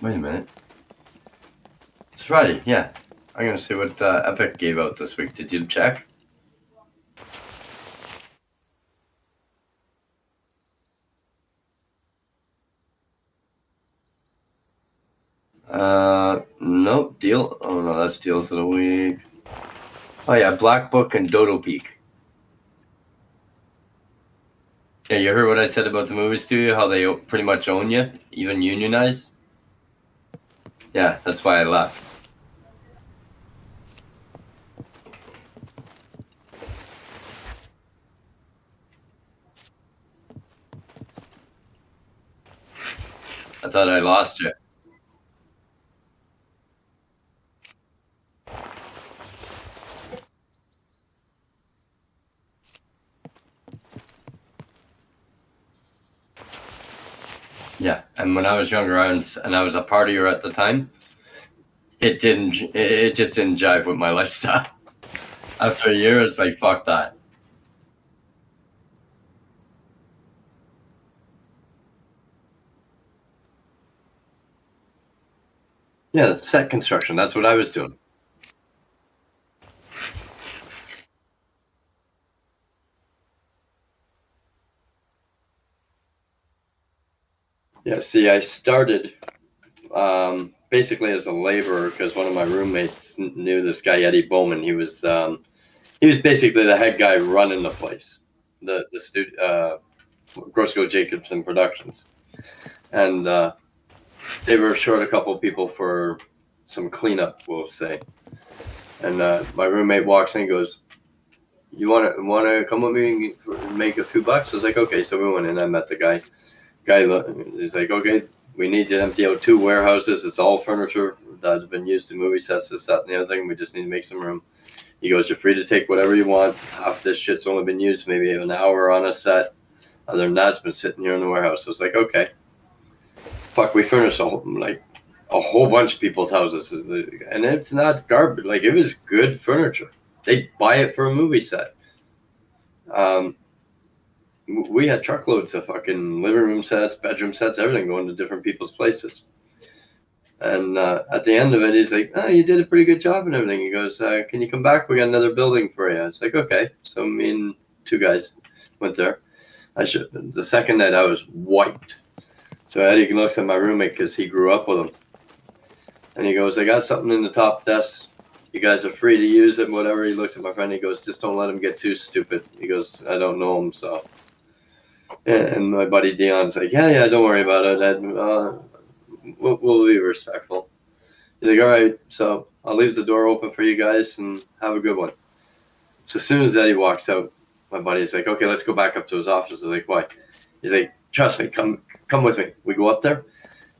Wait a minute. It's Friday, yeah. I'm gonna see what Epic gave out this week. Did you check? Nope. Deal. Oh no, that's deals of the week. Oh yeah, Black Book and Dodo Peak. Yeah, you heard what I said about the movie studio? How they pretty much own you, even unionize. Yeah, that's why I left. I thought I lost you. Yeah, and when I was younger, I was a partier at the time. It didn't. It just didn't jive with my lifestyle. After a year, it's like fuck that. Yeah, set construction. That's what I was doing. Yeah. See, I started basically as a laborer because one of my roommates knew this guy Eddie Bowman. He was basically the head guy running the place, the studio, Grossco Jacobson Productions, and they were short a couple of people for some cleanup, we'll say. And my roommate walks in and goes, "You want to come with me and make a few bucks?" I was like, "Okay." So we went in. I met the guy. He's like, "Okay, we need to empty out 2 warehouses. It's all furniture that's been used in movie sets, this, that, and the other thing. We just need to make some room." He goes, "You're free to take whatever you want. Half this shit's only been used maybe an hour on a set. Other than that, it's been sitting here in the warehouse." I was like, "Okay." Fuck, we furnished a whole bunch of people's houses, and it's not garbage. Like, it was good furniture. They buy it for a movie set. Um, we had truckloads of fucking living room sets, bedroom sets, everything going to different people's places. And at the end of it, he's like, "Oh, you did a pretty good job and everything." He goes, "Can you come back? We got another building for you." It's like, okay. So me and 2 guys went there. The second night I was wiped. So Eddie looks at my roommate because he grew up with him. And he goes, "I got something in the top desk. You guys are free to use it, whatever." He looks at my friend. He goes, "Just don't let him get too stupid." He goes, "I don't know him, so." And my buddy Dion's like, "Yeah, don't worry about it. Ed. We'll be respectful." He's like, "All right, so I'll leave the door open for you guys and have a good one." So as soon as Eddie walks out, my buddy's like, "Okay, let's go back up to his office." I was like, "Why?" He's like, "Trust me, come with me." We go up there.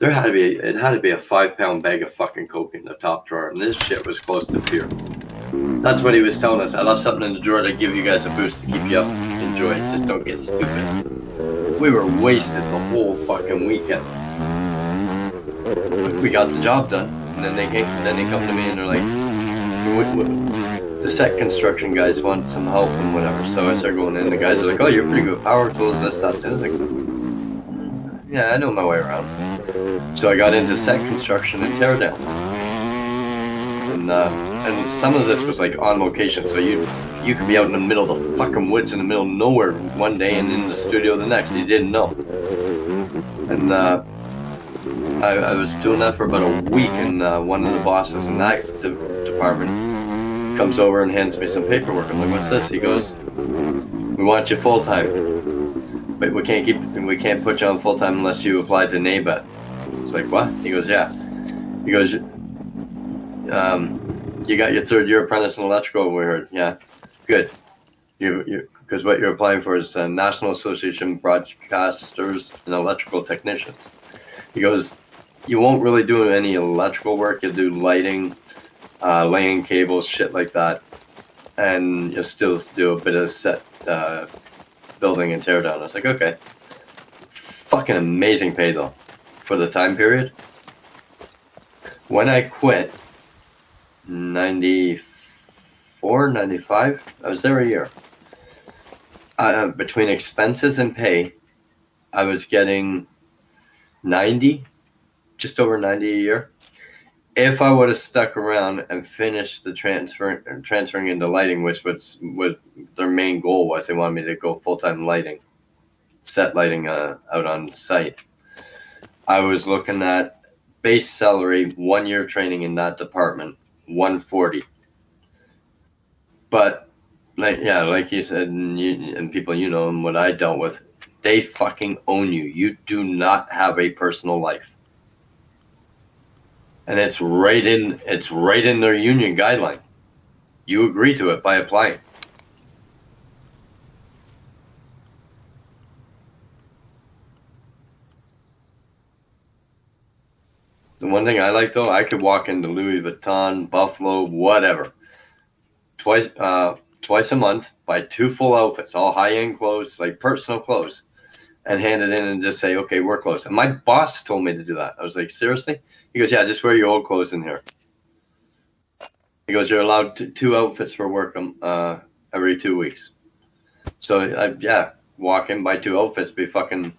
It had to be a 5-pound bag of fucking coke in the top drawer, and this shit was close to pure. That's what he was telling us. "I left something in the drawer to give you guys a boost to keep you up. Enjoy it. Just don't get stupid." We were wasted the whole fucking weekend. We got the job done, and then they come to me and they're like, "The set construction guys want some help and whatever." So I start going in. The guys are like, "Oh, you're pretty good with power tools, this, that." And I was like, "Yeah, I know my way around." So I got into set construction and teardown, and some of this was like on location. So you could be out in the middle of the fucking woods in the middle of nowhere one day and in the studio the next. You didn't know. And I was doing that for about a week, and one of the bosses in that department comes over and hands me some paperwork. I'm like, "What's this?" He goes, "We want you full time, but we can't put you on full time unless you apply to NABET." It's like, "What?" He goes, "Yeah." He goes, "You got your 3rd-year apprentice in electrical." We heard, "Yeah, good. Because what you're applying for is National Association of Broadcasters and Electrical Technicians." He goes, "You won't really do any electrical work. You'll do lighting, laying cables, shit like that." and you'll still do a bit of set building and tear down. I was like, okay. Fucking amazing pay though for the time period. When I quit, 94, 95, I was there a year. Between expenses and pay, I was getting 90, just over 90 a year. If I would have stuck around and finished the transferring into lighting, which was their main goal, was they wanted me to go full-time lighting, set lighting out on site. I was looking at base salary, 1 year training in that department, 140. But like you said, and people and what I dealt with, they fucking own you. You do not have a personal life. And it's right in their union guideline. You agree to it by applying. The one thing I like though, I could walk into Louis Vuitton, Buffalo, whatever, twice a month, buy 2 full outfits, all high-end clothes, like personal clothes, and hand it in and just say, okay, we're closed. And my boss told me to do that. I was like, seriously? He goes, yeah, just wear your old clothes in here. He goes, you're allowed 2 outfits for work every 2 weeks. So, walk in, buy 2 outfits, be fucking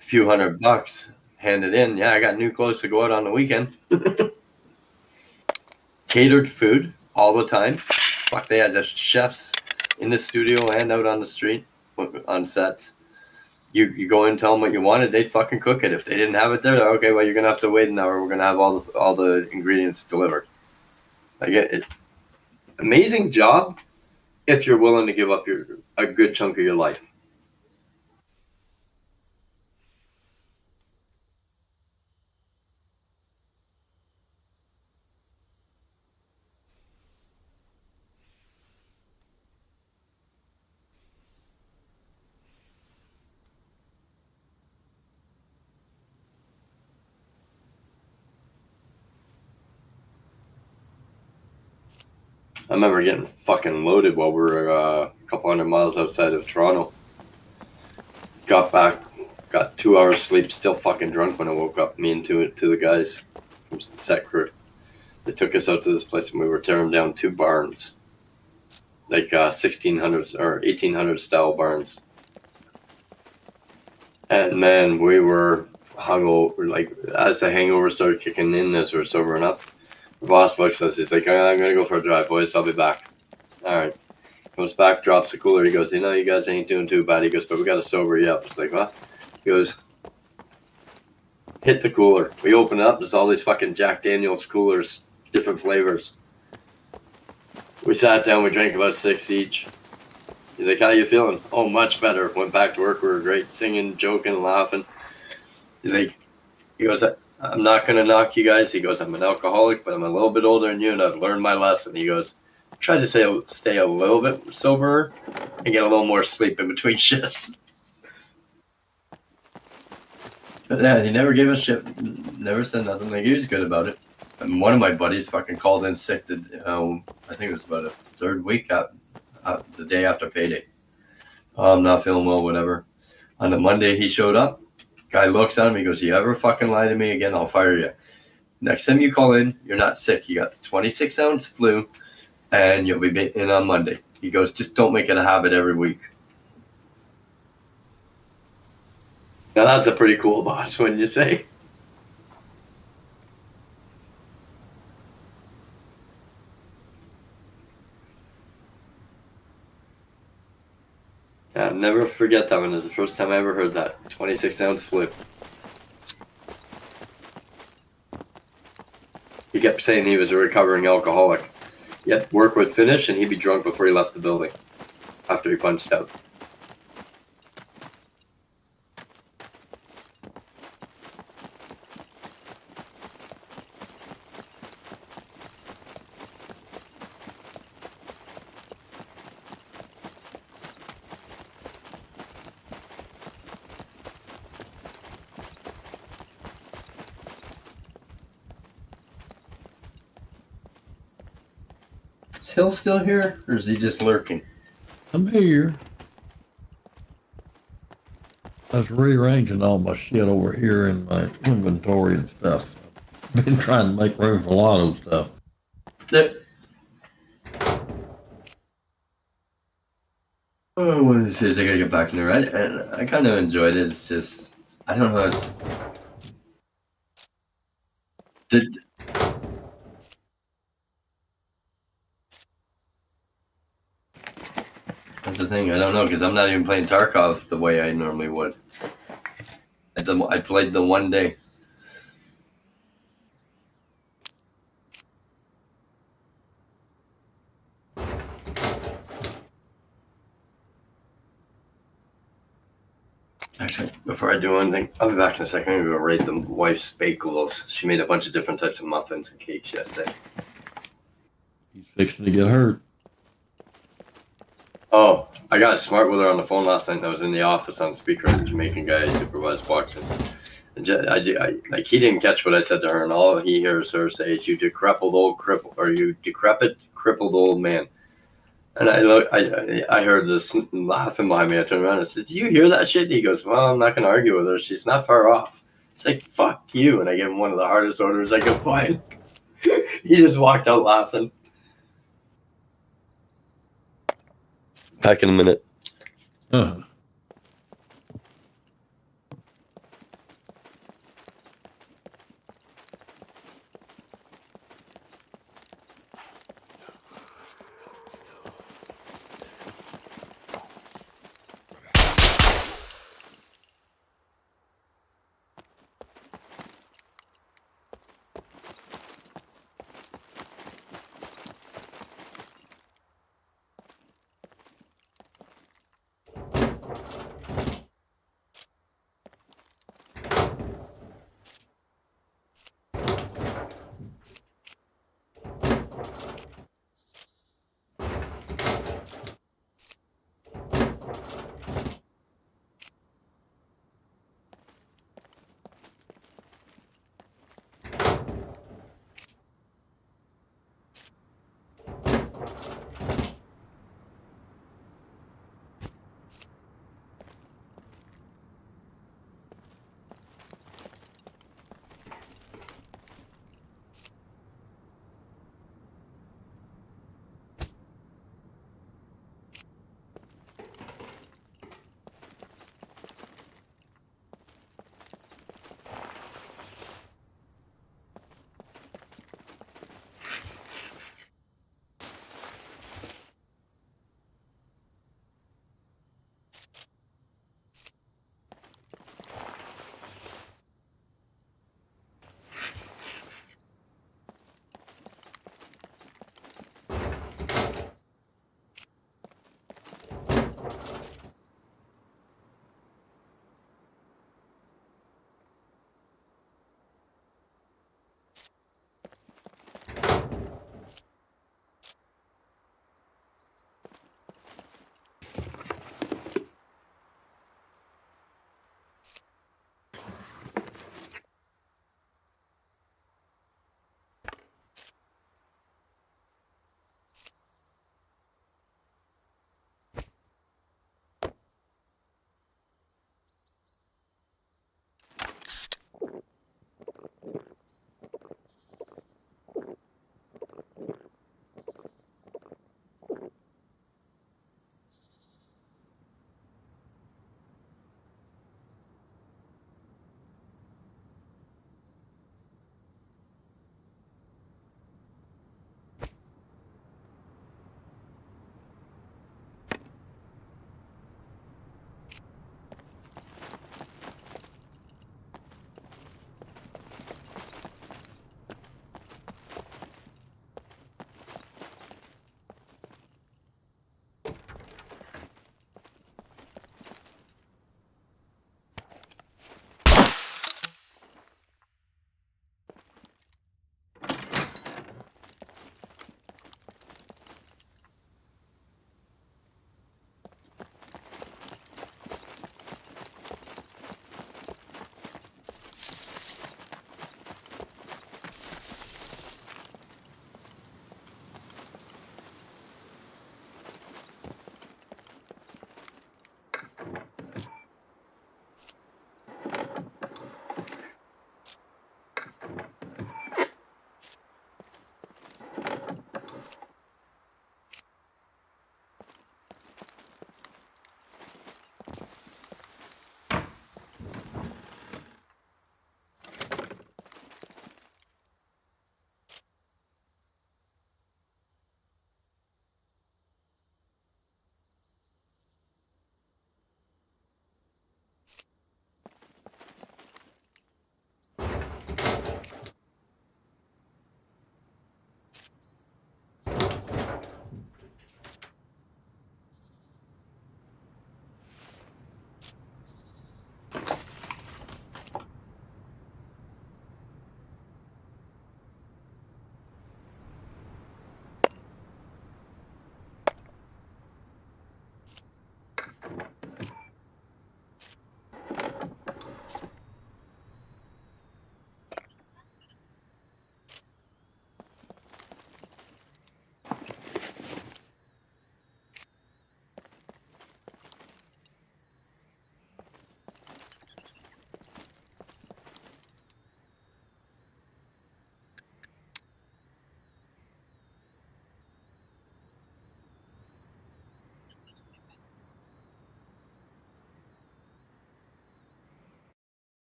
a few $100, hand it in. Yeah, I got new clothes to go out on the weekend. Catered food all the time. Fuck, they had just chefs in the studio and out on the street on sets. You go in and tell them what you wanted, they'd fucking cook it. If they didn't have it there, okay, well, you're gonna have to wait an hour. We're gonna have all the ingredients delivered. Like it amazing job if you're willing to give up a good chunk of your life. I remember getting fucking loaded while we were a couple hundred miles outside of Toronto. Got back, got 2 hours sleep, still fucking drunk when I woke up. Me and two the guys from the set crew. They took us out to this place and we were tearing down 2 barns, like 1600s or 1800 style barns. And man, we were hungover. Like as the hangover started kicking in, as we were sobering up, the boss looks at us. He's like, "I'm gonna go for a drive, boys. I'll be back." All right. Comes back, drops the cooler. He goes, you guys ain't doing too bad. He goes, but we got to sober you up. It's like, what? He goes, hit the cooler. We open it up. There's all these fucking Jack Daniels coolers, different flavors. We sat down. We drank about 6 each. He's like, how you feeling? Oh, much better. Went back to work. We were great, singing, joking, laughing. He goes, I'm not going to knock you guys. He goes, I'm an alcoholic, but I'm a little bit older than you, and I've learned my lesson. He goes, try to stay a little bit sober and get a little more sleep in between shifts. But yeah, he never gave a shit. Never said nothing. Like, he was good about it. And one of my buddies fucking called in sick. I think it was about a 3rd week the day after payday. Oh, I'm not feeling well, whatever. On the Monday, he showed up. Guy looks at him. He goes, you ever fucking lie to me again, I'll fire you. Next time you call in, you're not sick. You got the 26-ounce flu, and you'll be in on Monday. He goes, just don't make it a habit every week. Now that's a pretty cool boss, wouldn't you say? Yeah, I'll never forget that one. It was the first time I ever heard that. 26-ounce flu. He kept saying he was a recovering alcoholic. Yet work would finish and he'd be drunk before he left the building after he punched out. Is Hill still here, or is he just lurking? I'm here. I was rearranging all my shit over here in my inventory and stuff. Been trying to make room for a lot of stuff. Yep. Oh, what is this? I gotta get back in there. I kind of enjoyed it. It's just, I don't know. That's the thing. I don't know because I'm not even playing Tarkov the way I normally would. I played the one day. Actually, before I do anything, I'll be back in a second. I'm gonna go rate the wife's bagels. She made a bunch of different types of muffins and cakes yesterday. He's fixing to get hurt. Oh, I got smart with her on the phone last night. I was in the office on speaker. The Jamaican guy supervised boxing. And like he didn't catch what I said to her, and all he hears her say is, "You decrepit old crippled old man." And I heard this laughing behind me. I turned around and said, "Do you hear that shit?" And he goes, "Well, I'm not going to argue with her. She's not far off." It's like, "Fuck you!" And I gave him one of the hardest orders I could find. He just walked out laughing. Back in a minute.